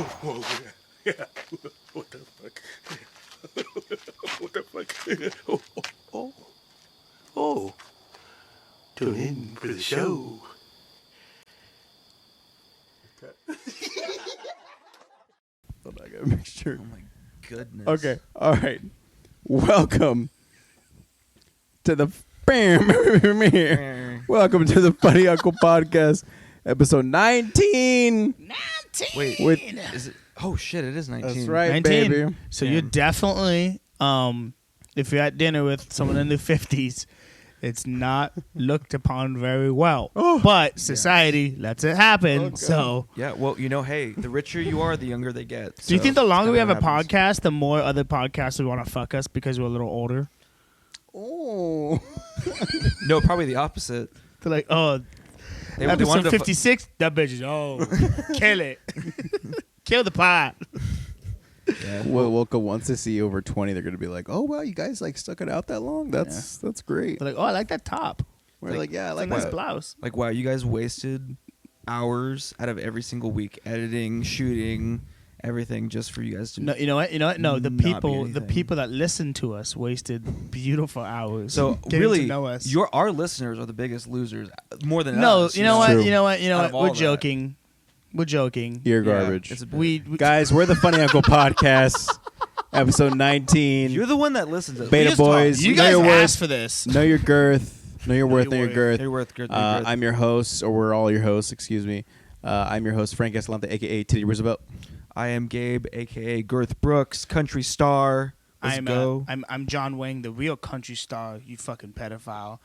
Oh, yeah. What the fuck? What the fuck? Oh. Tune in for the show. Hold on, I gotta make sure. Oh my goodness. Okay, all right. Welcome to the Welcome to the Funny Uncle Podcast, episode 19. Wait, With- is it? Oh shit! It is 19. That's right, 19. baby. So you're definitely, if you're at dinner with someone in the 50s, it's not looked upon very well. But society lets it happen. Okay. So Yeah. Well, hey, the richer you are, the younger they get. do you think the longer we have a happens. podcast, the more other podcasts would want to fuck us because we're a little older? Oh. No, probably the opposite. They're like, oh, They episode wanted to 56, that bitch is, kill it. Kill the pot. Yeah. Well, once they see over 20, they're gonna be like, "Oh wow, you guys like stuck it out that long? That's great." They're like, oh, I like that top. We're like, "Yeah, I It's a like nice that." blouse. Like, wow, you guys wasted hours out of every single week editing, shooting, everything just for you guys to. No, you know what? No, the Not be people anything. that listen to us wasted beautiful hours. So getting really, to know us. our listeners are the biggest losers, more than No, us. you know True. what? You know what? Out of all We're that. joking. We're joking. You're Yeah, garbage. it's a- We Guys, we're the Funny Uncle Podcast, episode 19. You're the one that listens to us. Beta We just talk. Boiz. you know guys your worth. asked for this. Know your girth. Know your worth. Know your girth. You're worth good. I'm your host, or we're all your hosts. Excuse me. I'm your host, Frank Escalante, aka Titty Roosevelt. I am Gabe, aka Girth Brooks, country star. Let's go. I'm John Wang, the real country star. You fucking pedophile.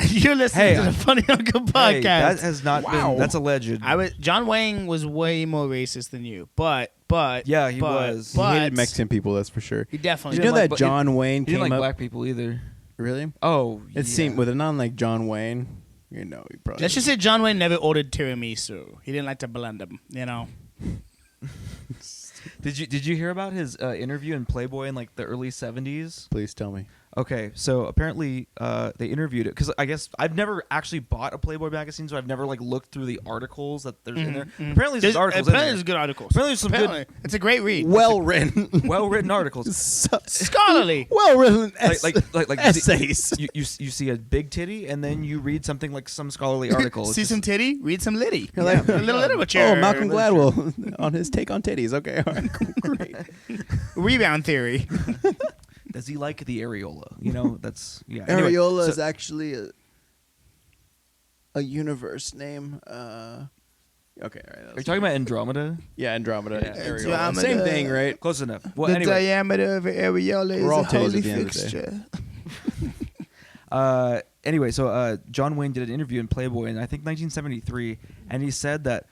You're listening to the Funny Uncle Podcast. Hey, that has not been. That's alleged. John Wang was way more racist than you, but Yeah, he was. He But hated Mexican people, that's for sure. He definitely Did He you know didn't that like- John Wayne he came didn't like up? black people either. Really? Oh, It seemed with a non like John Wayne. You know, he probably. Let's just say John Wayne never ordered tiramisu. He didn't like to blend them, you know. Did you hear about his interview in Playboy in like the early 70s? Please tell me. Okay, so apparently they interviewed it because I guess I've never actually bought a Playboy magazine, so I've never like looked through the articles that there's in there. Apparently there's articles in Apparently there. there's good articles. Apparently there's some Apparently. It's a great read. Well written. well-written articles. Scholarly. Well written. Like essays. You see a big titty and then you read something like some scholarly article. It's See just- some titty, read some litty. You're like, a little literature. Oh, Malcolm Gladwell on his take on titties. Okay, all right, cool, great. Rebound theory. Does he like the areola? You know, that's yeah. Anyway, Areola so- is actually a universe name. Okay, all right. Are you talking about Andromeda? Yeah, Andromeda. Yeah. Areola. Andromeda. Same thing, right? Close enough. Well, The anyway, diameter of an areola is We're all a titties holy at the end of the day. fixture. anyway, so John Wayne did an interview in Playboy in I think 1973, and he said that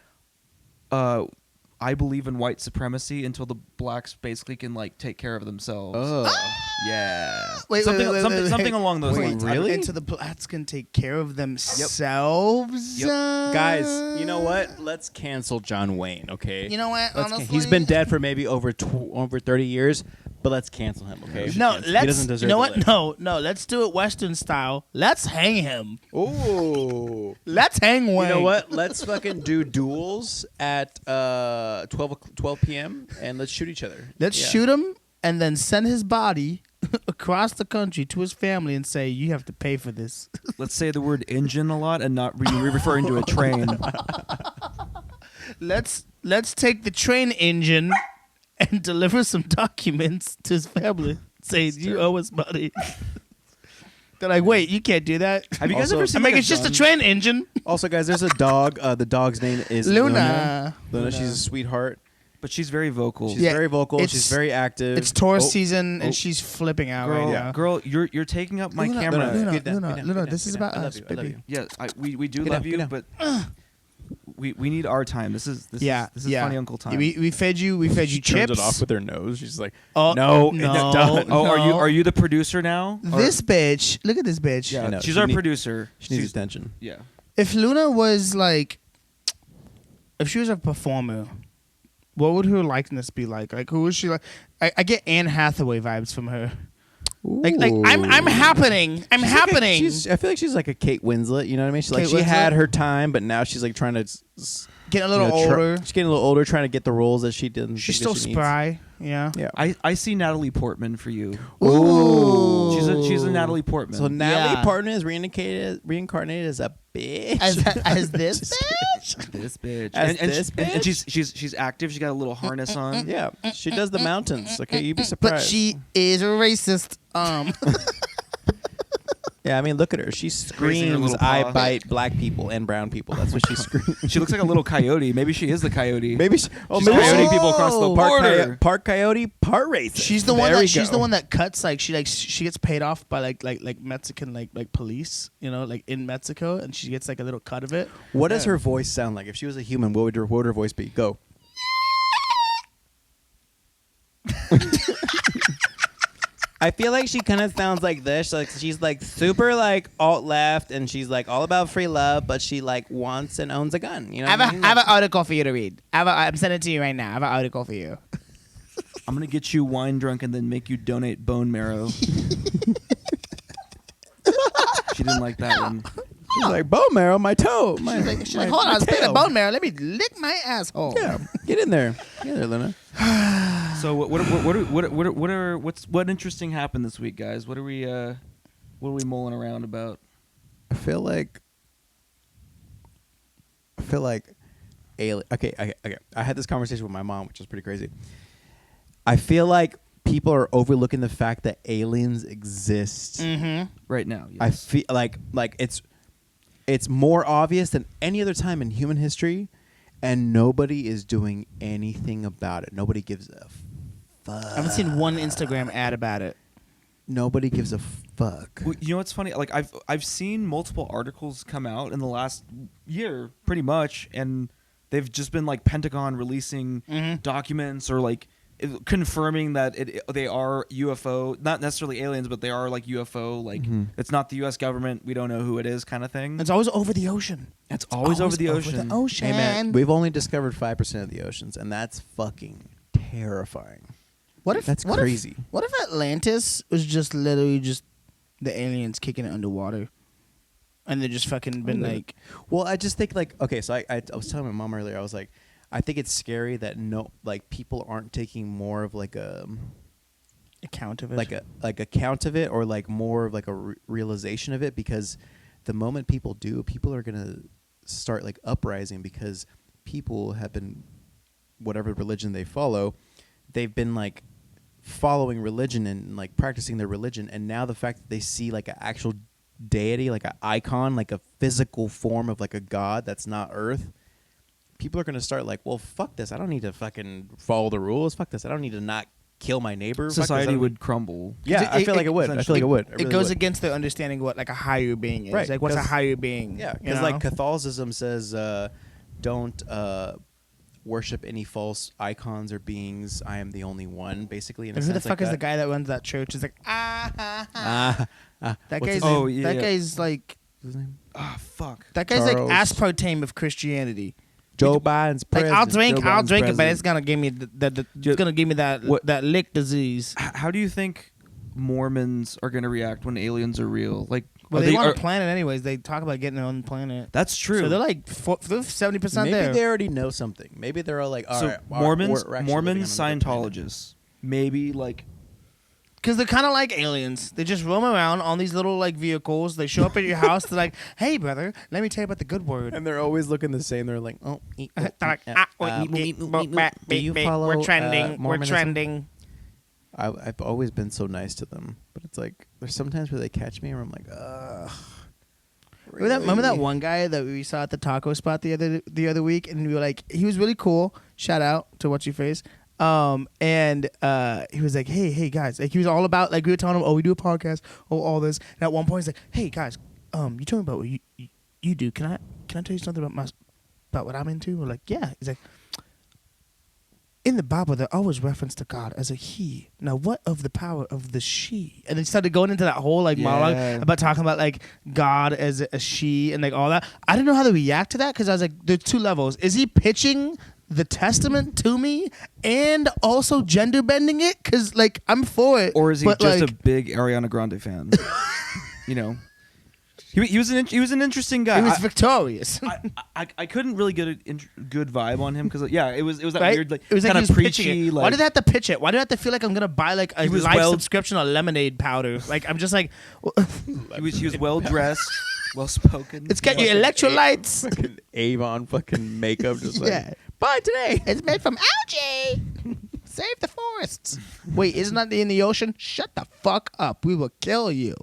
I believe in white supremacy until the blacks basically can like take care of themselves. Oh. Yeah. Wait, something, wait, something, wait. something along those Wait, lines. really? Until the blacks can take care of themselves. Guys, you know what? Let's cancel John Wayne, okay? You know what? Honestly, He's been dead for maybe over 30 years, but let's cancel him, okay? No, He let's. doesn't deserve You know to what? live. No. Let's do it Western style. Let's hang him. Ooh. Let's hang Wayne. You know what? Let's fucking do duels at 12 p.m. and let's shoot each other. Let's Yeah. shoot him and then send his body across the country to his family and say, "You have to pay for this." Let's say the word engine a lot and not referring to a train. Let's take the train engine and deliver some documents to his family saying, "You owe us money." They're like, "Wait, you can't do that." Have you guys Also- ever I seen? mean, like, it's just a gun- train engine. Also, guys, there's a dog. The dog's name is Luna. Luna, she's a sweetheart. But she's very vocal. She's Yeah, very vocal. it's- She's very active. It's Taurus Oh, season, oh. and she's flipping out right now. Girl, you're taking up my Luna, camera. Luna, Get down, Luna, get down, Luna, get this down, is get down. about I love us, you, I love baby. you. Yeah, we do Get love down, you, get but we need our time. This is Yeah, funny uncle time. We fed you She chips. turns it off with her nose. She's like, Oh, no, no, done. oh, no. are you the producer now? Or- This bitch, look at this bitch. yeah, I know, she's she our need- producer. She needs She's- attention. Yeah. If Luna was like, if she was a performer, what would her likeness be like? Like, who is she like? I get Anne Hathaway vibes from her. Like I'm happening. I'm happening. I feel like she's like a Kate Winslet. You know what I mean? She Kate had Winslet? her time, but now she's like trying to Getting a little older. She's getting a little older, trying to get the roles that she didn't. She's still spry. Yeah. Yeah. I see Natalie Portman for you. Ooh. She's a Natalie Portman. So Natalie Yeah. Portman is reincarnated as a bitch. As this bitch. This bitch. As and this and bitch? she's active. She got a little harness on. Yeah, she does the mountains. Okay, you'd be But surprised. she is a racist. Yeah, I mean, look at her. She Raising her screams, little "I paw." bite black people and brown people." That's what she screams. She looks like a little coyote. Maybe she is the coyote. Maybe she, She's coyoting people across the border. Part coyote, part racist. She's the There one we that she's go. the one that cuts she gets paid off by like Mexican like police, you know, like in Mexico, and she gets like a little cut of it. What does her voice sound like? If she was a human, what would her voice be? Go. I feel like she kind of sounds like this. Like she's like super like alt left, and she's like all about free love, but she like wants and owns a gun. You know, I what I mean? have an article for you to read. I'm sending it to you right now. I have an article for you. I'm gonna get you wine drunk and then make you donate bone marrow. She didn't like that one. She's like bone marrow, my toe. She's like, hold on, speaking of bone marrow, let me lick my asshole. Yeah, get in there, Luna. So what interesting happened this week, guys? What are we mulling around about? I feel like alien. Okay. I had this conversation with my mom, which was pretty crazy. I feel like people are overlooking the fact that aliens exist. Mm-hmm. Right now, yes. I feel like it's more obvious than any other time in human history, and nobody is doing anything about it. Nobody gives a fuck. I haven't seen one Instagram ad about it. Nobody gives a fuck. Well, you know what's funny? Like I've seen multiple articles come out in the last year, pretty much, and they've just been like Pentagon releasing documents or like confirming that they are UFO, not necessarily aliens, but they are like UFO. Like it's not the U.S. government. We don't know who it is, kind of thing. It's always over the ocean. It's always over the ocean. Over the ocean. Hey man, we've only discovered 5% of the oceans, and that's fucking terrifying. That's crazy. What if Atlantis was just literally just the aliens kicking it underwater, and they just fucking been like? Well, I just think like okay, so I was telling my mom earlier. I was like, I think it's scary that people aren't taking more of like a account of it, like account of it, or like more of like a realization of it, because the moment people do, people are gonna start like uprising, because people have been, whatever religion they follow, they've been like following religion and like practicing their religion, and now the fact that they see like an actual deity, like an icon, like a physical form of like a god that's not Earth, people are going to start like, well, fuck this. I don't need to fucking follow the rules. Fuck this. I don't need to not kill my neighbor. Society would crumble. Yeah, I feel like it would. I feel like it would. It goes against their understanding what like a higher being is. Right, Like what's a 'cause- higher being? Yeah, you because know? like Catholicism says, don't worship any false icons or beings. I am the only one, basically. In a And who the sense fuck like is the that. guy that runs that church? Is like that what's guy's his name? Oh, that yeah. guy's like What's his name? Ah, fuck. that guy's Charles. like aspartame of Christianity. Joe Biden's Like president. I'll Joe drink Biden's it, but president. it's gonna give me it's gonna give me that lick disease. How do you think Mormons are going to react when aliens are real? Like, Well, are they want are- a planet anyways. They talk about getting their own planet. That's true. So they're like 70% Maybe there. they already know something. Maybe they're all like, all so right, Mormons, we're actually Mormons, living on another planet. Scientologists, maybe like Because they're kind of like aliens. They just roam around on these little like vehicles. They show up at your house. They're like, "Hey, brother, let me tell you about the good word." And they're always looking the same. They're like, oh, They're like, do you follow, we're trending. We're Mormonism? trending. I've always been so nice to them, but it's like there's sometimes where they catch me, and I'm like, ugh. Remember that one guy that we saw at the taco spot the other week, and we were like, he was really cool. Shout out to What's Your Face. And he was like, hey guys, like he was all about like we were telling him, oh, we do a podcast, oh, all this. And at one point he's like, hey guys, you told me about what you do. Can I tell you something about what I'm into? We're like, yeah. He's like, in the Bible, there always reference to God as a he. Now, what of the power of the she? And then he started going into that whole like monologue about talking about like God as a she and like all that. I didn't know how to react to that because I was like, there's two levels. Is he pitching the testament to me and also gender bending it? Because, like, I'm for it. Or is he but, just like, a big Ariana Grande fan? You know, he was an interesting guy. He was victorious. I couldn't really get a good vibe on him because it was that Right? weird, like, It was like kind he of was pitching preachy. it. Like, Why did I have to pitch it? Why did I have to feel like I'm gonna buy like a He was live well- subscription of lemonade powder? Like I'm just like, he was well dressed, well spoken. it's got your electrolytes. Fucking Avon fucking makeup, just like Yeah. buy today. It's made from algae. Save the forests. Wait, isn't that in the ocean? Shut the fuck up. We will kill you.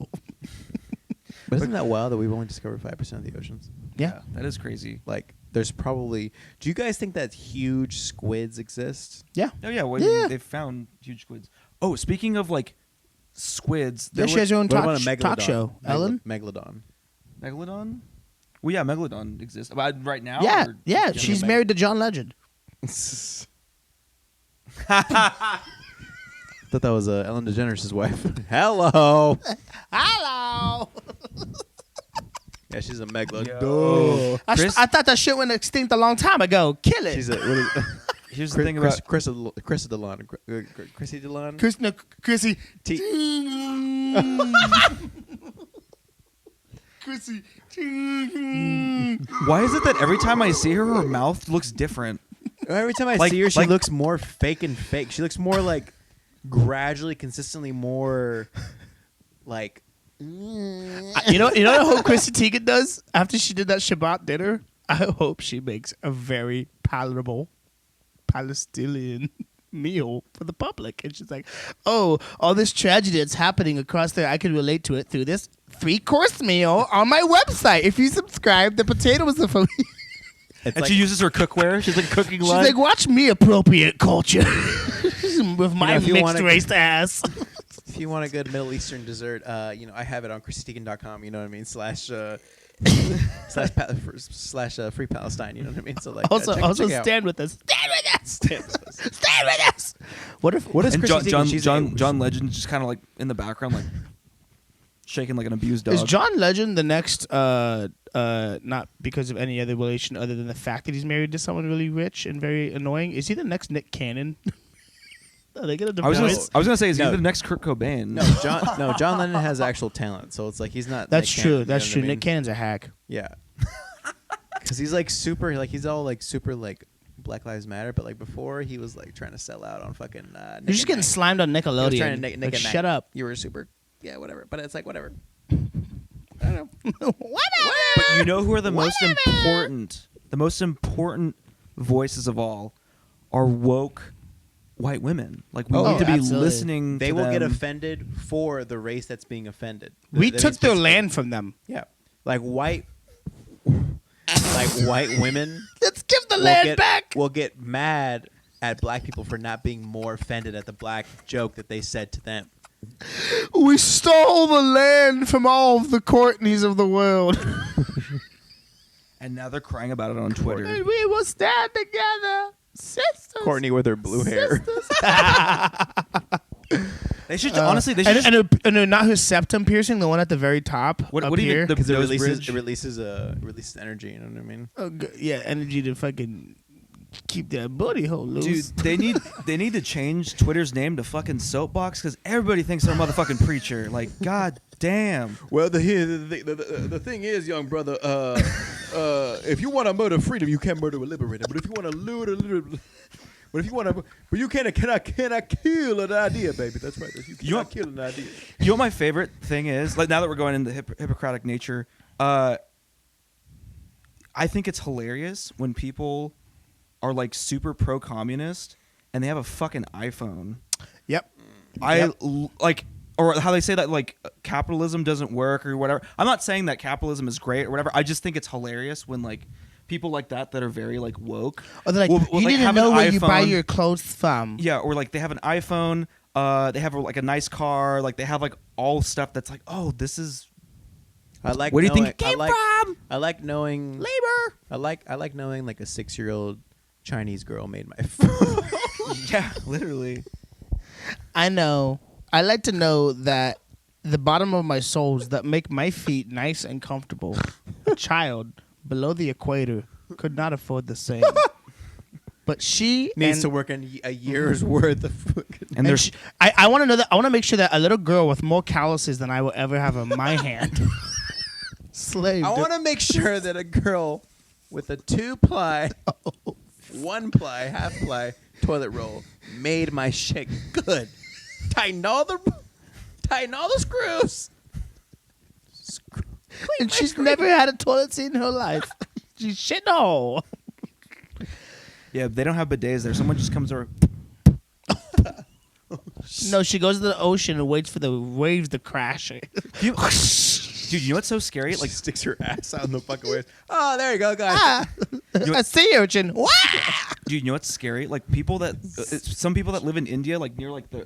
But isn't that wild that we've only discovered 5% of the oceans? Yeah. That is crazy. Like, there's probably. Do you guys think that huge squids exist? Yeah. Oh yeah, well, Yeah. they've found huge squids. Oh, speaking of like squids, Yeah, she has her own What about a talk megalodon? show. Ellen? Megalodon. Megalodon. Well, yeah, Megalodon exists. But right now. Yeah. or Yeah. just She's Meg- married to John Legend. Thought that was Ellen DeGeneres' wife. Hello. Hello. Yeah, she's a megalodon. Yo. I Chris- thought that shit went extinct a long time ago. Kill it. She's a. What is, Here's the thing about Chrissy DeLon. Chrissy DeLon. Chrissy. Chrissy. why is it that every time I see her, her mouth looks different? Every time I Like- see her, she like- looks more fake and fake. She looks more like gradually, consistently more like. You know what I hope Chrissy Teigen does after she did that Shabbat dinner? I hope she makes a very palatable Palestinian meal for the public. And she's like, oh, all this tragedy that's happening across there, I can relate to it through this 3-course meal on my website. If you subscribe, the potatoes are for It's And like, she uses her cookware. She's like cooking She's line. like, watch me appropriate culture with my if you mixed wanna- race ass. if you want a good Middle Eastern dessert, I have it on ChristyTeigen.com. You know what I mean? Slash free Palestine. You know what I mean? So like, Also, check it out. stand with us. Stand with us. Stand with us. Stand with us. What is and Chrissy John, Teigen? She's John Legend just kind of like in the background, like shaking like an abused dog. Is John Legend the next? Not because of any other relation other than the fact that he's married to someone really rich and very annoying. Is he the next Nick Cannon? Are they gonna I was divorce? gonna say, is No. he the next Kurt Cobain? No, John Lennon has actual talent, so it's like he's not. That's Nick true. Cannon, you That's know true. what I mean? Nick Cannon's a hack. Yeah. Because he's like super, like he's all like super like Black Lives Matter, but like before he was like trying to sell out on fucking. You're just getting slimed on He was Nickelodeon. trying to Nick Like, at shut night. up. You were super, yeah, whatever. But it's like whatever. I don't know. Whatever. But you know who are the most important voices of all are woke white women. Like we Oh, need to be absolutely. listening. They to will get them. offended for the race that's being offended. We That took means their basically- land from them. Yeah, like white women. Let's give the will land get, back. will get mad at black people for not being more offended at the black joke that they said to them. We stole the land from all of the Courtneys of the world. and now they're crying about it on Twitter. And we will stand together, sisters. Courtney with her blue hair. They should honestly. They should. and not his septum piercing, the one at the very top. What up do you here. mean? The Because it nose releases bridge? releases energy. You know what I mean? Yeah, energy to fucking keep that booty hole loose. Dude, they need to change Twitter's name to fucking Soapbox because everybody thinks they're a motherfucking preacher. Like, god damn. Well, the thing is, young brother, if you want to murder freedom, you can't murder a liberator. But if you want to but you cannot kill an idea, baby. That's right. You cannot kill an idea. You know what my favorite thing is? Like now that we're going into Hippocratic nature, I think it's hilarious when people are like super pro-communist and they have a fucking iPhone. Yep. Like, or how they say that like capitalism doesn't work or whatever. I'm not saying that capitalism is great or whatever. I just think it's hilarious when like people like that are very like woke. Or they're like, will, you like, didn't have an know where you buy iPhone. your clothes from. Yeah, or like they have an iPhone. They have like a nice car. Like they have like all stuff that's like, oh, this is. I like. Where do you think knowing- it came from? I like knowing Labor. I like knowing like a 6-year-old Chinese girl made my phone. Yeah, literally. I know. I like to know that the bottom of my soles that make my feet nice and comfortable, a child below the equator could not afford the same. But she needs to work in a year's worth of fucking. And there's I want to know that. I want to make sure that a little girl with more calluses than I will ever have in my hand. Slave. I want to make sure that a girl with a 2-ply, 1-ply, half-ply toilet roll made my shit good. Tighten all the screws. And she's never had a toilet seat in her life. She's shit in a hole. yeah, they don't have bidets there. Someone just comes over. No, she goes to the ocean and waits for the waves to crash. Dude, you know what's so scary? Like Like, sticks her ass out in the fucking waves. Oh, there you go, guys. A sea urchin. Wah! dude, you know what's scary? Like people that, some people that live in India, like near like the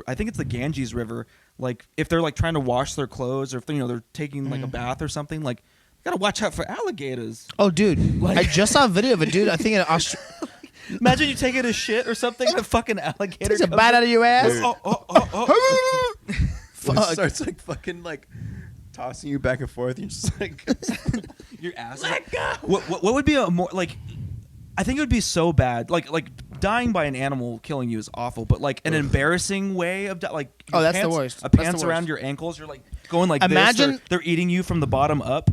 I think it's the Ganges River. Like if they're like trying to wash their clothes, or if they're taking like a bath or something, like you gotta watch out for alligators. Oh, dude. I just saw a video of a dude, I think in Australia. Imagine you taking a shit or something, and a fucking alligator Takes a comes bite out of your ass. It starts like fucking like tossing you back and forth. You're just like your ass. Let go. What would be a more like? I think it would be so bad. Like dying by an animal killing you is awful, but like an embarrassing way of like. Oh, that's the pants, worst. A That's the pants worst. around your ankles. You're like going like Imagine- this. They're eating you from the bottom up.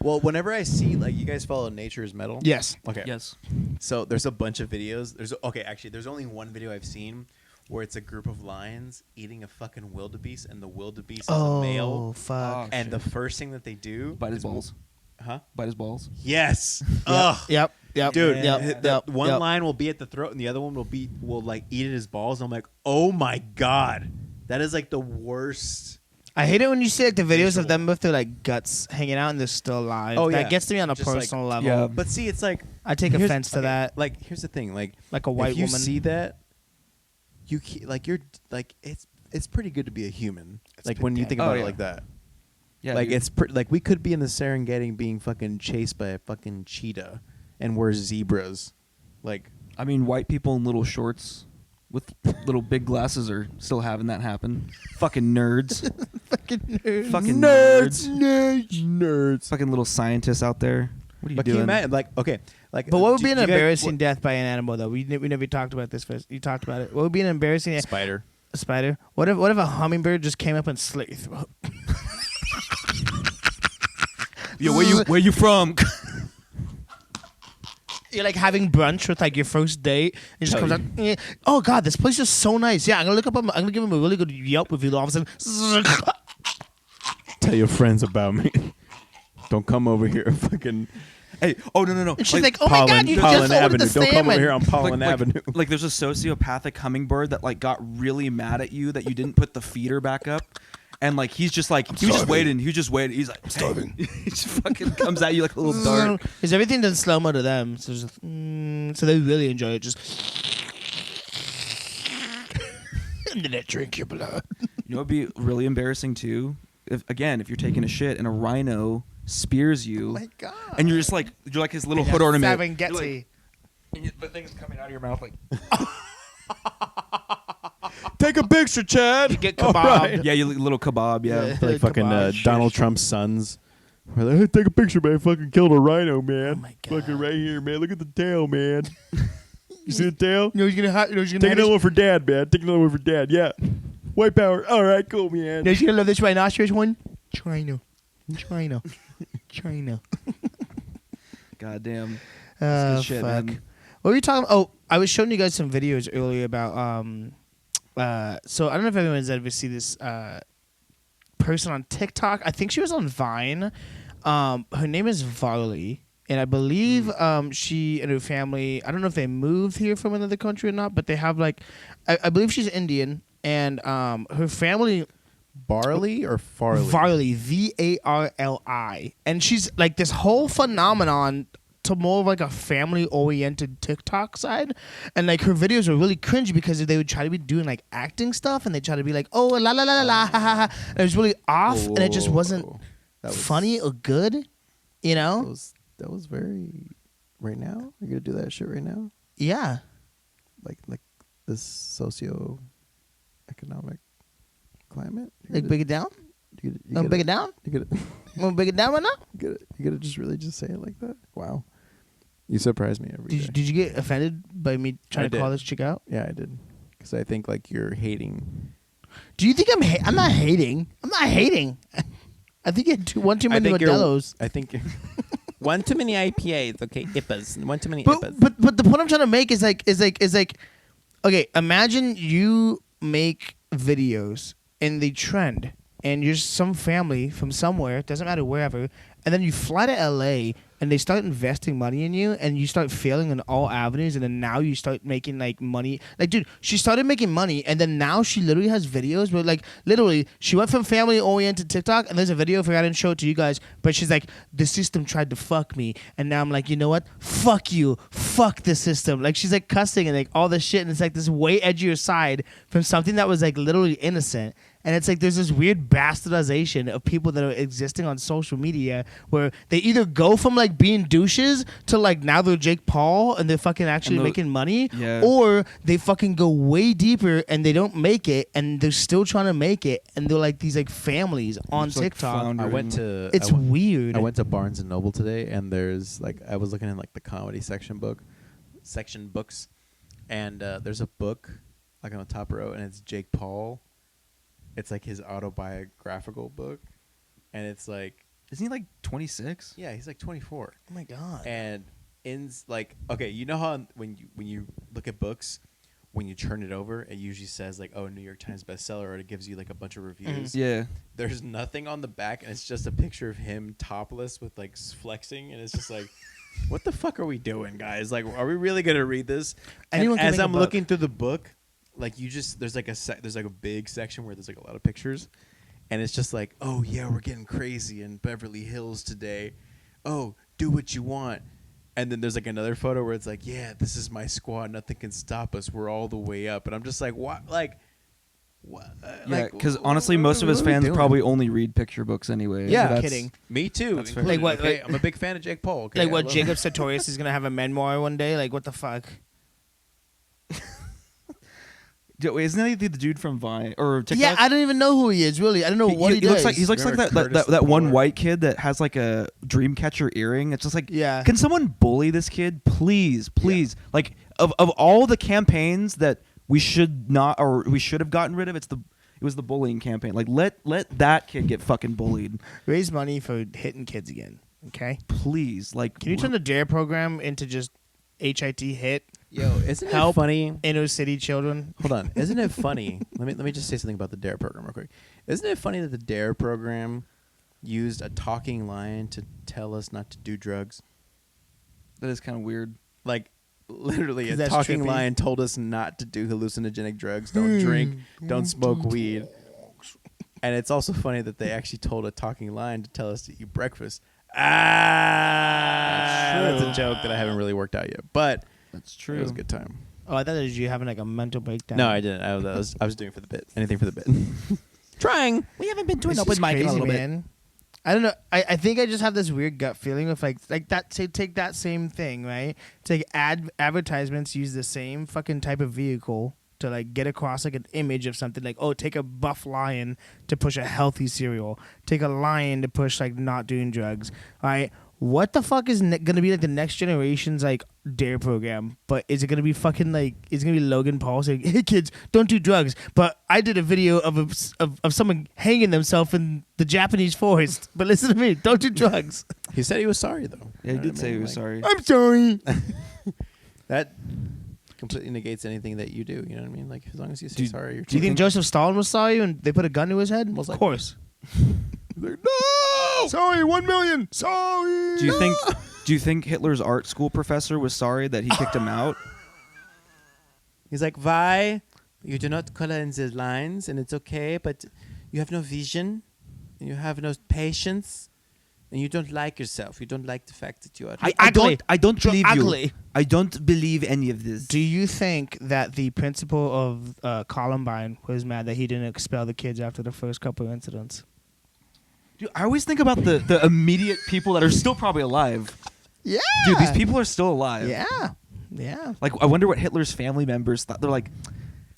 Well, whenever I see like you guys follow Nature's Metal. Yes. Okay. Yes. So there's a bunch of videos. There's only one video I've seen where it's a group of lions eating a fucking wildebeest, and the wildebeest is a Oh, male. fuck. And the first thing that they do Bite his is balls. Huh? Bite his balls. Yes. Ugh. Yep. Dude, Yep. the Yep. one Yep. lion will be at the throat, and the other one will like eat at his balls. And I'm like, oh my god, that is like the worst. I hate it when you see like the videos of them with their like guts hanging out and they're still alive. Oh, that yeah. gets to me on a Just, like, personal level. yeah. But see, it's like I take here's- offense to okay, that. Like, here's the thing, like Like a white if you woman. see that, you're like it's pretty good to be a human. Like when you think Oh, about it yeah. like that. Yeah. Like dude. it's like we could be in the Serengeti being fucking chased by a fucking cheetah, and we're zebras. Like I mean, white people in little shorts with little big glasses are still having that happen. Fucking nerds. Fucking nerds. Fucking nerds. Fucking little scientists out there. What are you But doing? can you imagine, like, okay, like, But what would be an you guys- embarrassing death by an animal though? We never talked about this first. You talked about it. What would be an embarrassing spider? a spider? What if a hummingbird just came up and slit your throat? Yo, where you from? You're like having brunch with like your first date. It just comes out. "Eh, oh God, this place is so nice. Yeah, I'm gonna look up. I'm gonna give him a really good Yelp review. All of a sudden, Tell your friends about me. Don't come over here, fucking. Hey, oh no. and she's like, "Oh my God, you just ordered Avenue. the Don't come over here salmon." on Pollen Avenue. Like there's a sociopathic hummingbird that like got really mad at you that you didn't put the feeder back up. And like he's just like he was just waiting. He was just waiting. He's like starving. He just fucking comes at you like a little dart. Because everything does slow mo to them, so, so they really enjoy it. Just and then they drink your blood. You know, it'd be really embarrassing too. If you're taking a shit and a rhino spears you, My God. and you're like his little hood ornament. You're like- Serengeti. and the thing's coming out of your mouth like. Take a picture, Chad. You get All kebabbed. right. Yeah, you little kebab. Yeah. Yeah. Like fucking Kebab. Donald Trump's sons. We're like, hey, take a picture, man. Fucking killed a rhino, man. Oh my God. Fucking right here, man. Look at the tail, man. You see the tail? You know he's gonna. You know he's gonna. Take another one for dad, man. Take another one for dad. Yeah. White power. All right, cool, man. You know he's gonna love this rhinoceros one. China. Goddamn. Oh, good shit, fuck. man. What were you talking? Oh, I was showing you guys some videos earlier about so I don't know if anyone's ever seen this person on TikTok. I think she was on Vine. Her name is Varley, and I believe she and her family. I don't know if they moved here from another country or not, but they have like, I believe she's Indian, and her family. Barley or Farley? Varley, Varli, and she's like this whole phenomenon to more of like a family-oriented TikTok side, and like her videos are really cringy because they would try to be doing like acting stuff, and they try to be like, oh la la la la la, ha ha ha, and it was really off, and it just wasn't That was- funny or good, you know? That was very. Right now, you're gonna do that shit right now, Yeah. like this socio-economic climate. Like big it down. You Big it down. You gotta, Want to big it down right now? you gotta just really just say it like that. Wow. You surprise me every day. Did you get offended by me trying to call this chick out? Yeah, I did. Because I think like you're hating. Do you think I'm not hating? I'm not hating. I think you had one too many Modelo's. I think one too many IPAs. Okay, IPAs. One too many But IPAs. but the point I'm trying to make is like okay, imagine you make videos and they trend and you're some family from somewhere, it doesn't matter wherever, and then you fly to LA and they start investing money in you and you start failing in all avenues and then now you start making like money. Like dude, she started making money and then now she literally has videos where like literally she went from family oriented TikTok and there's a video, if I didn't show it to you guys, but she's like, the system tried to fuck me and now I'm like, you know what? Fuck you. Fuck the system. Like she's like cussing and like all this shit and it's like this way edgier side from something that was like literally innocent. And it's like there's this weird bastardization of people that are existing on social media where they either go from like being douches to like now they're Jake Paul and they're fucking actually making money, or they fucking go way deeper and they don't make it and they're still trying to make it and they're like these like families on TikTok. It's weird. I went to Barnes and Noble today and there's like I was looking in like the comedy section books, and there's a book like on the top row and it's Jake Paul. It's like his autobiographical book, and it's like, isn't he like 26? Yeah, he's like 24. Oh my god! And like, okay, you know how when you look at books, when you turn it over, it usually says like, oh, New York Times bestseller, or it gives you like a bunch of reviews. Yeah. There's nothing on the back, and it's just a picture of him topless with like flexing, and it's just like, what the fuck are we doing, guys? Like, are we really gonna read this? Anyone and as I'm looking through the book. Like you just there's like a big section where there's like a lot of pictures, and it's just like, oh yeah, we're getting crazy in Beverly Hills today. Oh, do what you want. And then there's like another photo where it's like, yeah, this is my squad. Nothing can stop us. We're all the way up. And I'm just like, what? Like, what? Yeah, because honestly, most of his fans probably only read picture books anyway. Yeah, so kidding. Me too. Like what? Okay? I'm a big fan of Jake Paul. Okay? Like what? Jacob Sartorius is gonna have a memoir one day. Like what the fuck? Isn't that the dude from Vine or TikTok? Yeah, I don't even know who he is. Really, I don't know what he looks does. like. He looks like that one white kid that has like a Dreamcatcher earring. It's just like, yeah. Can someone bully this kid, please? Yeah. Like of all the campaigns that we should have gotten rid of, it was the bullying campaign. Like let that kid get fucking bullied. Raise money for hitting kids again, okay? Please, like, can you turn the DARE program into just HIT hit? Yo, isn't Help it funny? Inner city children. Hold on, isn't it funny? Let me just say something about the DARE program real quick. Isn't it funny that the DARE program used a talking lion to tell us not to do drugs? That is kind of weird. Like literally, a That's talking trippy. lion told us not to do hallucinogenic drugs. Don't drink. Don't smoke weed. And it's also funny that they actually told a talking lion to tell us to eat breakfast. That's a joke that I haven't really worked out yet, but. That's true. It was a good time. Oh, I thought that was you having like a mental breakdown. No, I didn't. I was doing it for the bit. Anything for the bit. Trying. We haven't been doing This open is mic in a crazy, little bit. man. I don't know. I think I just have this weird gut feeling of like that. Take that same thing, right? Take advertisements use the same fucking type of vehicle to like get across like an image of something like, oh, take a buff lion to push a healthy cereal. Take a lion to push like not doing drugs. All right. What the fuck is gonna be like the next generation's like DARE program? But is it gonna be fucking like? Is it gonna be Logan Paul saying, "Hey kids, don't do drugs"? But I did a video of someone hanging themselves in the Japanese forest. But listen to me, don't do drugs. He said he was sorry though. Yeah, he did say he was sorry. I'm sorry. That completely negates anything that you do. You know what I mean? Like as long as you say sorry, you're. Do you think Joseph Stalin was sorry and they put a gun to his head? Most Of likely. course. Like, no! Sorry, 1 million. Sorry. Do you think Hitler's art school professor was sorry that he kicked him out? He's like, why? You do not color in the lines, and it's okay, but you have no vision, and you have no patience, and you don't like yourself. You don't like the fact that you are. I don't believe ugly. you. I don't believe any of this. Do you think that the principal of Columbine was mad that he didn't expel the kids after the first couple of incidents? Dude, I always think about the immediate people that are still probably alive. Yeah. Dude, these people are still alive. Yeah. Yeah. Like, I wonder what Hitler's family members thought. They're like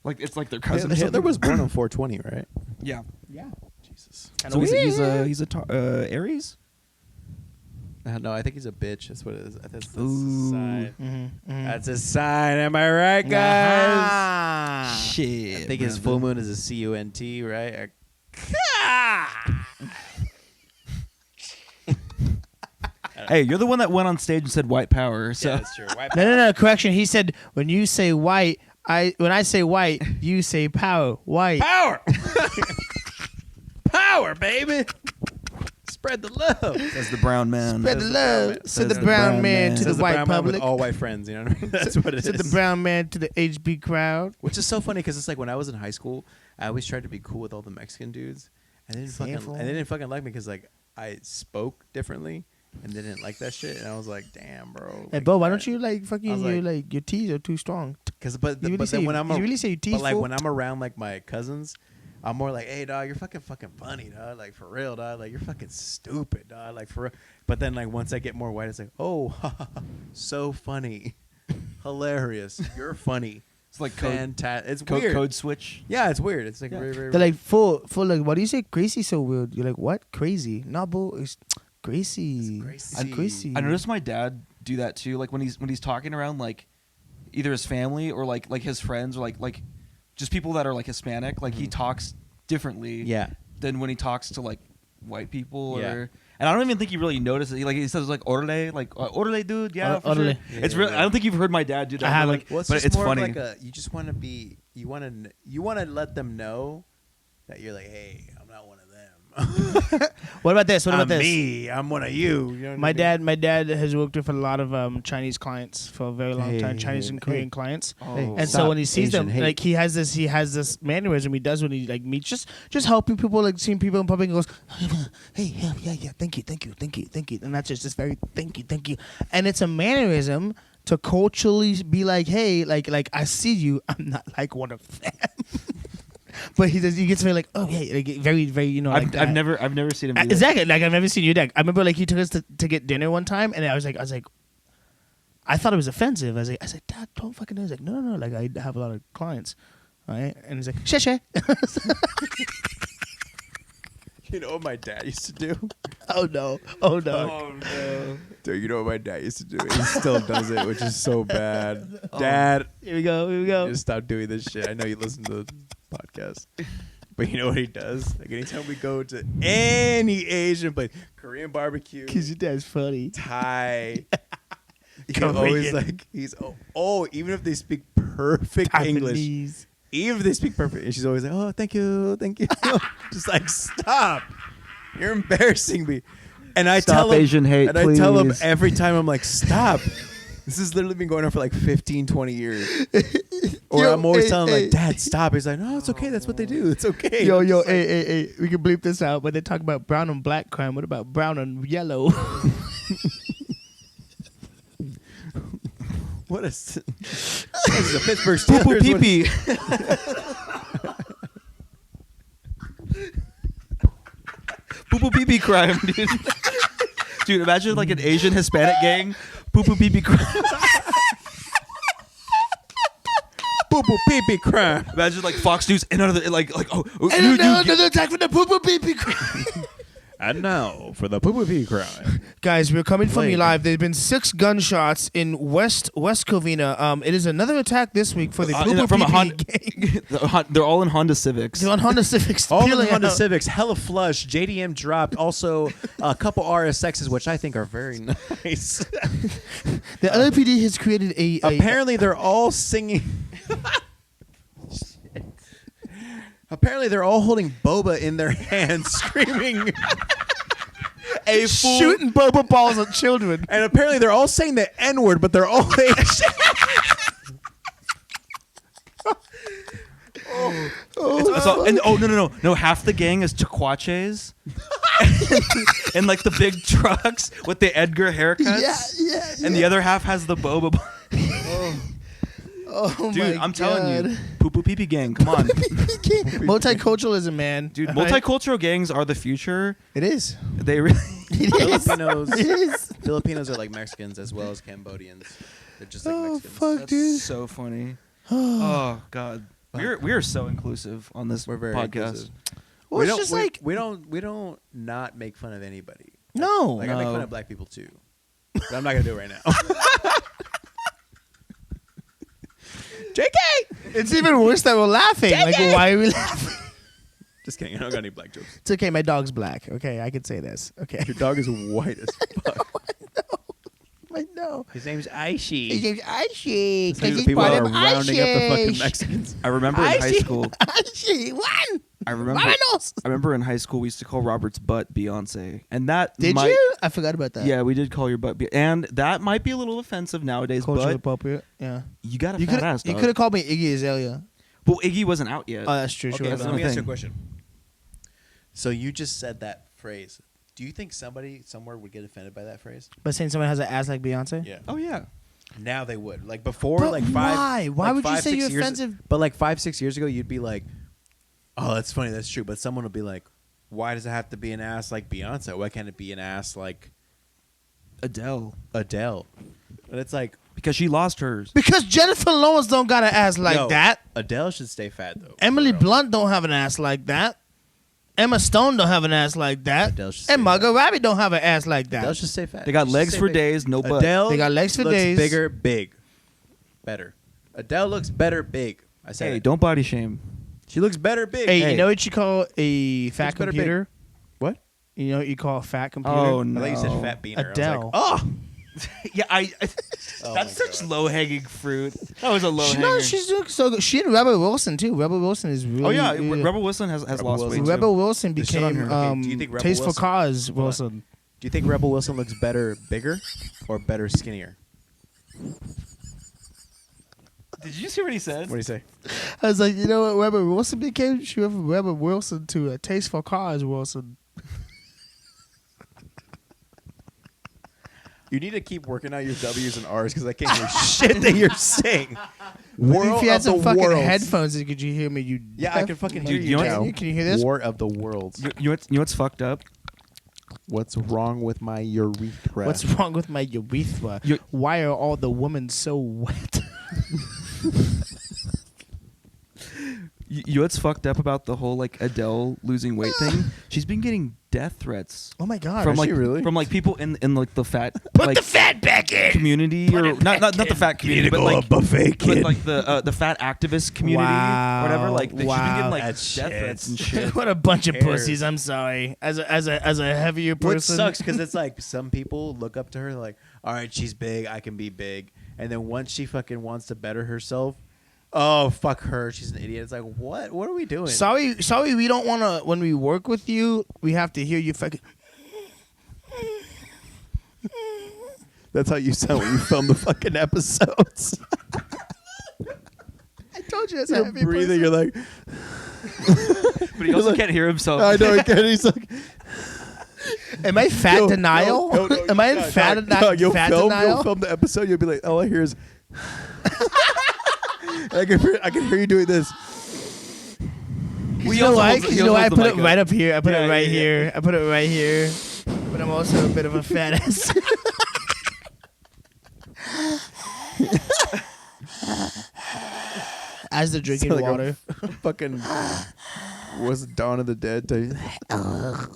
it's like their cousin. Hitler was born on 420, right? Yeah. Yeah. Jesus. So he's a Aries. No, I think he's a bitch. That's what it is. That's a Ooh. sign. Mm-hmm. That's a sign. Am I right, guys? Ah. Shit. I think his full moon is a CUNT, right? Hey, you're the one that went on stage and said white power. So Yeah, that's true. White No. Correction. He said when you say white, when I say white, you say power. White. power. Power, baby. Spread the love. says the brown man. Spread the love. Said Says the brown man to the Says white brown man with public. all white friends. You know what I mean? That's what it is. Said the brown man to the HB crowd. Which is so funny because it's like when I was in high school, I always tried to be cool with all the Mexican dudes, and they didn't fucking like me because like I spoke differently, and they didn't like that shit. And I was like, damn, bro. Hey, like, Bo, why don't you like fucking I was you like your T's are too strong? But You really but say then when I'm you really say your T's but like full? when I'm around like my cousins, I'm more like, hey dog, you're fucking funny, dog. Like for real, dog. Like you're fucking stupid, dog. Like for real. But then like once I get more white, it's like, oh, so funny, hilarious. You're funny. It's like code, Fantastic. It's weird. code switch. Yeah, it's weird. It's like Yeah. very, very. They're like full like what do you say? Gracie so weird. You're like what? Crazy. Nah, Bo, it's Gracie. It's I'm Gracie. I noticed my dad do that too. Like when he's talking around like either his family or like his friends or like just people that are like Hispanic. Like he talks differently. Yeah. Than when he talks to like white people. Yeah. Or and I don't even think he really notices. He says like orale, like orale, dude. Yeah, for Orale. sure. Yeah, It's yeah, really. yeah. I don't think you've heard my dad do that. I haven't. Like, Well, it's but just it's more funny. of like you just want to be. You want to let them know that you're like, hey, I'm not one of them. What about this? What about I'm this? me. I'm one of you. You know what I My mean? dad has worked with a lot of Chinese clients for a very long time, Chinese and Korean clients. Oh. And so Stop when he sees Asian them, hate. like he has this mannerism he does when he like meets just helping people, like seeing people in public and goes, hey, yeah, thank you, and that's just very thank you, and it's a mannerism to culturally be like, hey, like I see you, I'm not like one of them. But he gets very like, oh yeah, like very you know. Like I've never seen him do that. exactly, like I've never seen you that. I remember like he took us to get dinner one time, and I was like, I thought it was offensive. I was like, Dad, don't fucking do it. He's like, no, like I have a lot of clients, right? And he's like, shit. You know what my dad used to do? Oh no. Oh no. Dude, you know what my dad used to do? He still does it, which is so bad. Dad, Here we go. just stop doing this shit. I know you listen to the podcast. But you know what he does? Like anytime we go to any Asian place, Korean barbecue, Cause your dad's funny. Thai, he's Korean. always like, even if they speak perfect English, Taiwanese. even if they speak perfect, and she's always like, oh, thank you. Just like, stop. You're embarrassing me. And I Stop tell him, Asian hate, and I tell him please. every time, I'm like, stop. This has literally been going on for like 15, 20 years. Or Yo, I'm always hey, telling him, hey. like, Dad, stop. He's like, no, it's okay. That's what they do. It's okay. Yo, I'm just like, hey, we can bleep this out. But they talk about brown and black crime. What about brown and yellow? what is this is a Pittsburgh Poo poo Steelers. pee What- pee. Poo poo pee pee crime, dude. Dude, imagine like an Asian Hispanic gang. Poo poo pee pee crime. Poo poo pee pee crime. Imagine like Fox News and another like Another attack from the poo poo pee pee crime. And now for the poo poo pee crime. Guys, we're coming from you Blake. live. There've been 6 gunshots in West Covina. It is another attack this week for the poo from a poo Honda. gang. They're all in Honda Civics. They're on Honda Civics. All of the peeling Honda out. Civics, hella flush. JDM dropped. Also, a couple RSXs, which I think are very nice. The LAPD has created a Apparently, they're all singing. Apparently, they're all holding boba in their hands, screaming. A full shooting boba balls at children. And apparently, they're all saying the N word, but they're all Asian. No, half the gang is Chaquaches. And like the big trucks with the Edgar haircuts. Yeah. And the other half has the boba. Oh Dude, my I'm telling God. you, poo poo pee pee gang, come on. Multiculturalism, man. Dude, All right? multicultural gangs are the future. It is. They really Filipinos. It is. Filipinos are like Mexicans as well as Cambodians. They're just like Oh, Mexicans. fuck. That's dude. so funny. Oh god. We are so inclusive on this We're very podcast. inclusive. Well, we it's don't, just we, like we don't not make fun of anybody. No. Like I make No. fun of black people too, but I'm not gonna do it right now. JK. It's even worse that we're laughing. Like, why are we laughing? Just kidding. I don't got any black jokes. It's okay. My dog's black. Okay, I could say this. Okay. Your dog is white as fuck. I know. His name's Aishi. His name's Aishi. That's Because how he's people part are of rounding up the fucking Aishi. Mexicans. I remember in high school. Aishi. One. I remember. Vámonos. I remember in high school we used to call Robert's butt Beyonce, and that Did might, you? I forgot about that. Yeah, we did call your butt, and that might be a little offensive nowadays. Culturally But appropriate. Yeah. you got a You fat could ass, you dog. could have called me Iggy Azalea. Well, Iggy wasn't out yet. Oh, that's true. Okay, Sure. so that's let me another ask you a thing. question. So you just said that phrase. Do you think somebody somewhere would get offended by that phrase? But saying someone has an ass like Beyonce? Yeah. Oh yeah. Now they would. Like before, But like why? Why would you say 6 you're years- offensive? But like 5-6 years ago, you'd be like, "Oh, that's funny. That's true." But someone would be like, "Why does it have to be an ass like Beyonce? Why can't it be an ass like Adele, Adele?" And it's like, because she lost hers. Because Jennifer Lawrence don't got an ass like yo, that. Adele should stay fat though. Emily For real. Blunt don't have an ass like that. Emma Stone don't have an ass like that. Adele should And stay Margot Robbie don't have an ass like Adele that. should stay fat. They got She should legs stay for big. days, no butt. Adele They got legs for looks days. bigger, big, better. Adele looks better, big. I said Hey, it. don't body shame. She looks better, big. Hey, you know what you call a fat Looks better computer? What? You know what you call a fat computer? Oh I no. thought you said fat beaner. I was Adele. like, oh, Yeah, Oh that's my such God. low hanging fruit. That was a low She, hanger. no, she's doing so good. She and Rebel Wilson too. Rebel Wilson is really. Oh yeah, really- Rebel Wilson has Rebel lost Wilson. weight. Rebel too. Wilson They shit on became her. Okay, do you think Rebel Taste for Wilson- Cause Hold on. Wilson. do you think Rebel Wilson looks better, bigger, or better, skinnier? Did you see what he said? What do you say? I was like, you know what? Rebel Wilson became. She went from Rebel Wilson to a Taste for Cause Wilson. You need to keep working out your W's and R's because I can't hear shit that you're saying. Maybe if you had of some the fucking worlds. headphones, could you hear me? You Yeah, I can fucking hear Dude, you you know now. what- Can you hear this? War of the worlds. You know what's fucked up? What's wrong with my urethra? What's wrong with my urethra? You- Why are all the women so wet? You know what's fucked up about the whole like Adele losing weight thing? She's been getting death threats Oh my god! from is like she really? from like people in like the fat Put like the fat back in. community or not the fat community but like buffet, but like the fat activist community Wow. or whatever. Like she's been Wow. getting like That's death shit. threats and shit. What a bunch of cares? pussies! I'm sorry. As a heavier What person, sucks because it's like some people look up to her like, all right, she's big, I can be big, and then once she fucking wants to better herself, oh fuck her, she's an idiot. It's like, what are we doing? Sorry. We don't want to. When we work with you, we have to hear you fucking. That's how you sound when you film the fucking episodes. I told you, as a You're heavy breathing. You're like, But he also can't hear himself. I know. Again, he's like, Am I fat yo, denial? yo, no, Am I in no, fat, no, you'll fat film, denial? You'll film the episode. You'll be like, all I hear is. I can hear you doing this. You know why? 'Cause you know why I put it right up here. I put Yeah, it right yeah, here. I put it right here. But I'm also a bit of a fat ass. As the drinking Sound like a water. Fucking. Was it Dawn of the Dead? Oh,